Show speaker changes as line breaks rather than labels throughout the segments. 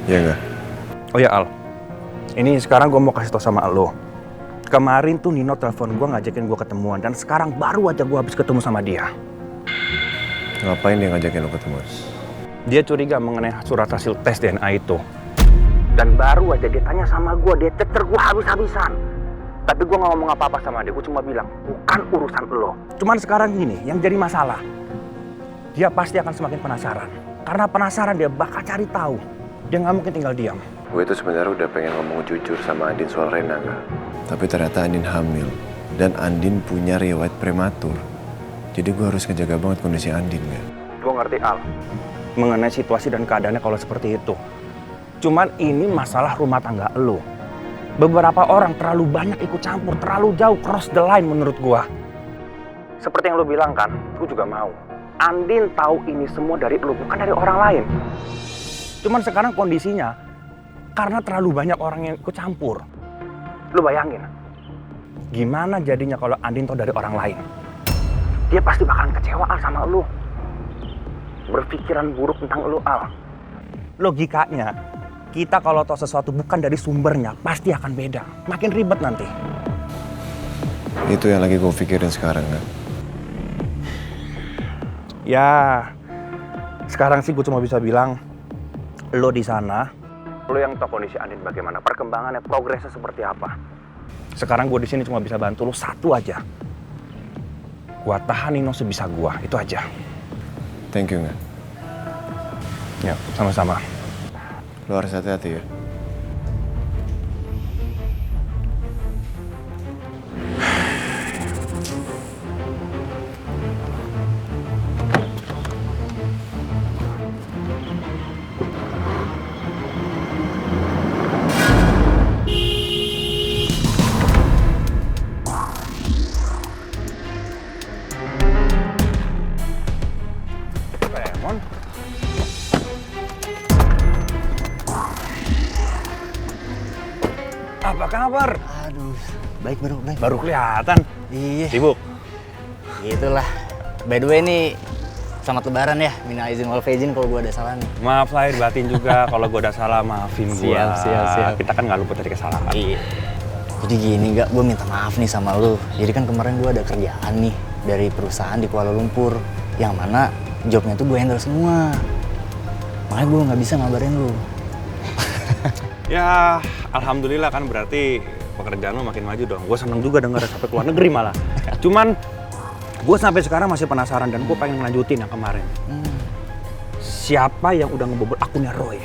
Iya nggak?
Oh ya Al, ini sekarang gue mau kasih tau sama lo. Kemarin tuh Nino telepon gue ngajakin gue ketemuan dan sekarang baru aja gue habis ketemu sama dia.
Ngapain dia ngajakin lo ketemuan?
Dia curiga mengenai surat hasil tes DNA itu. Dan baru aja dia tanya sama gue, dia cecer gue habis-habisan. Tapi gue gak ngomong apa-apa sama dia, gue cuma bilang, bukan urusan lo. Cuman sekarang gini, yang jadi masalah, dia pasti akan semakin penasaran. Karena penasaran dia bakal cari tahu. Dia gak mungkin tinggal diam.
Gue itu sebenarnya udah pengen ngomong jujur sama Andin soal Rena nggak? Tapi ternyata Andin hamil. Dan Andin punya riwayat prematur. Jadi gue harus ngejaga banget kondisi Andin nggak?
Gue ngerti Al, mengenai situasi dan keadaannya kalau seperti itu. Cuman ini masalah rumah tangga lo. Beberapa orang terlalu banyak ikut campur, terlalu jauh cross the line menurut gue. Seperti yang lo bilang kan, gue juga mau. Andin tahu ini semua dari lo, bukan dari orang lain. Cuman sekarang kondisinya, karena terlalu banyak orang yang ikut campur. Lo bayangin, gimana jadinya kalau Andin tahu dari orang lain? Dia pasti bakalan kecewa Al sama lo. Berpikiran buruk tentang lo Al. Logikanya, kita kalau tahu sesuatu bukan dari sumbernya, pasti akan beda. Makin ribet nanti.
Itu yang lagi gue pikirin sekarang kan?
Ya, sekarang sih gue cuma bisa bilang, lo di sana, lo yang tahu kondisi Andin bagaimana, perkembangannya, progresnya seperti apa. Sekarang gue di sini cuma bisa bantu lo satu aja. Gua tahan Nino sebisa gua, itu aja.
Thank you nggak?
Ya, sama-sama.
Lo harus hati-hati ya.
Lemon. Apa kabar?
Aduh, baik bro, baik.
Baru kelihatan.
Iya.
Sibuk.
Itulah. By the way nih, selamat lebaran ya. Minal izin wal faizin kalau gue ada salah nih.
Maaf lahir batin juga kalau gue udah salah, maafin gue.
Siap.
Kita kan nggak luput dari kesalahan.
Iya. Jadi gini gak, gue minta maaf nih sama lu. Jadi kan kemarin gue ada kerjaan nih dari perusahaan di Kuala Lumpur. Yang mana jobnya tuh gue handle semua. Makanya gue nggak bisa ngabarin lu.
Ya, alhamdulillah kan berarti pekerjaan lo makin maju dong. Gue seneng juga denger sampai keluar negeri malah. Cuman gue sampai sekarang masih penasaran dan gue pengen ngelanjutin yang kemarin. Siapa yang udah ngebobol akunnya Roy?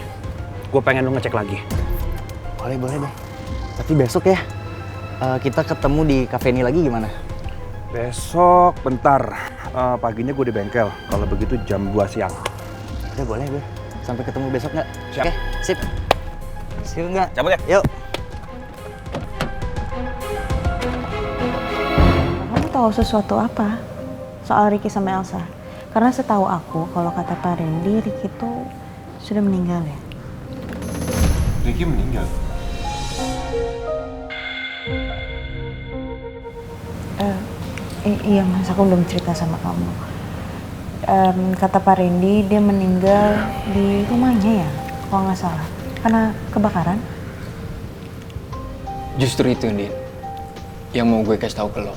Gue pengen lo ngecek lagi.
Boleh deh. Tapi besok ya, kita ketemu di cafe ini lagi gimana?
Besok, bentar. Paginya gue di bengkel. Kalau begitu jam 2 siang.
Udah boleh gue. Sampai ketemu besok nggak?
Siap.
Oke, sip. See you nggak?
Cabut ya?
Yuk.
Kamu tahu sesuatu apa soal Ricky sama Elsa? Karena setahu aku, kalau kata Pak Randy, Ricky itu sudah meninggal ya.
Ricky meninggal?
Iya mas, aku belum cerita sama kamu. Kata Pak Randy, dia meninggal di rumahnya ya, kalau nggak salah. Karena kebakaran.
Justru itu, Din, yang mau gue kasih tahu ke lo.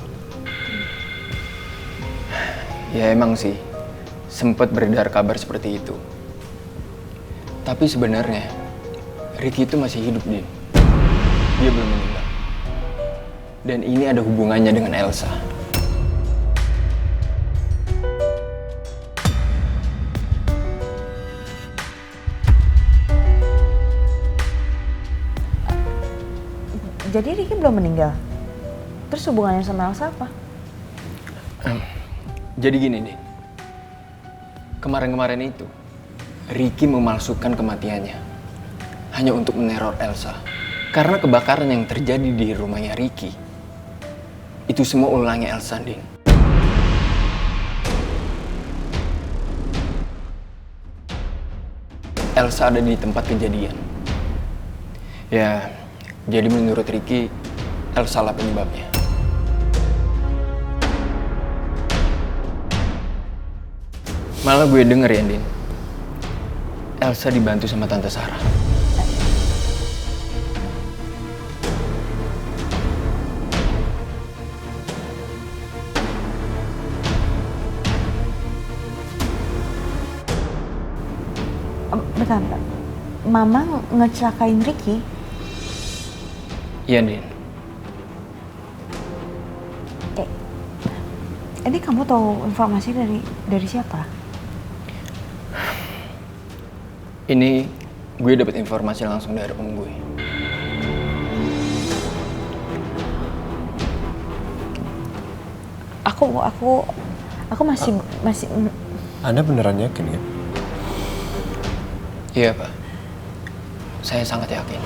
Ya emang sih, sempet beredar kabar seperti itu. Tapi sebenarnya, Ricky itu masih hidup, Din. Dia belum meninggal. Dan ini ada hubungannya dengan Elsa.
Jadi Ricky belum meninggal. Terus hubungannya sama Elsa apa?
Jadi gini, Din. Kemarin-kemarin itu, Ricky memalsukan kematiannya. Hanya untuk meneror Elsa. Karena kebakaran yang terjadi di rumahnya Ricky, itu semua ulangnya Elsa, Din. Elsa ada di tempat kejadian. Ya, jadi menurut Ricky, Elsa lah penyebabnya. Malah gue denger ya, Din, Elsa dibantu sama Tante Sarah.
Bentar, bentar. Mama ngecelakain Ricky?
Iya, Din.
Ini kamu tahu informasi dari siapa?
Ini gue dapet informasi langsung dari om gue.
Aku masih.
Anda beneran yakin kan?
Iya, Pak. Saya sangat yakin.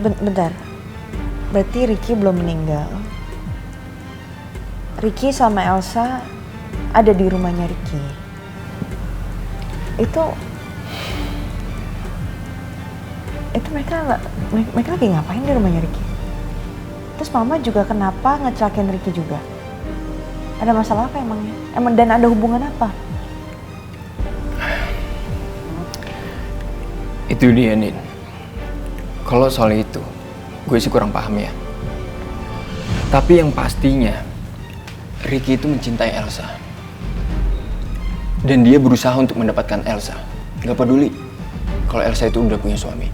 Bentar. Berarti Ricky belum meninggal. Ricky sama Elsa ada di rumahnya Ricky. Itu mereka lagi ngapain di rumahnya Ricky? Terus mama juga kenapa ngecelakain Ricky juga? Ada masalah apa emangnya? Dan ada hubungan apa?
Itu dia, Din. Kalau soal itu, gue sih kurang paham ya. Tapi yang pastinya, Ricky itu mencintai Elsa. Dan dia berusaha untuk mendapatkan Elsa. Gak peduli kalau Elsa itu udah punya suami.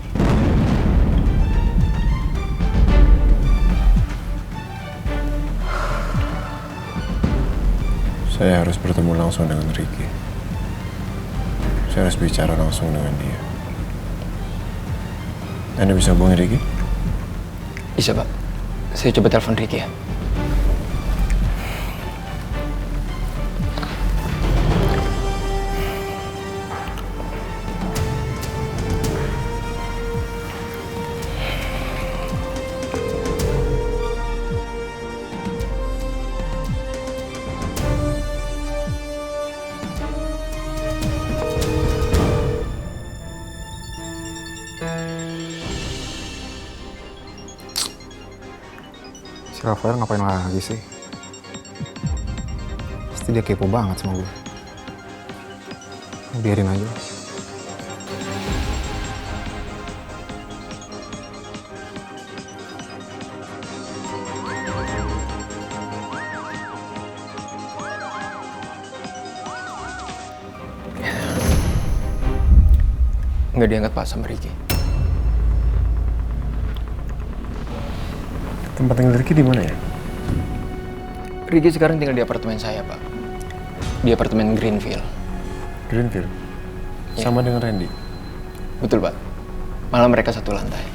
Saya harus bertemu langsung dengan Ricky. Saya harus bicara langsung dengan dia. Anda bisa hubungi Ricky?
Bisa, Pak. Saya coba telepon Ricky ya.
Si Rafael ngapain lagi sih? Pasti dia kepo banget sama gue. Biarin aja.
Nggak diangkat Pak sama Ricky.
Tempat tinggal Ricky di mana ya?
Ricky sekarang tinggal di apartemen saya, Pak. Di apartemen Greenfield.
Greenfield?
Ya.
Sama dengan Randy?
Betul, Pak. Malah mereka satu lantai.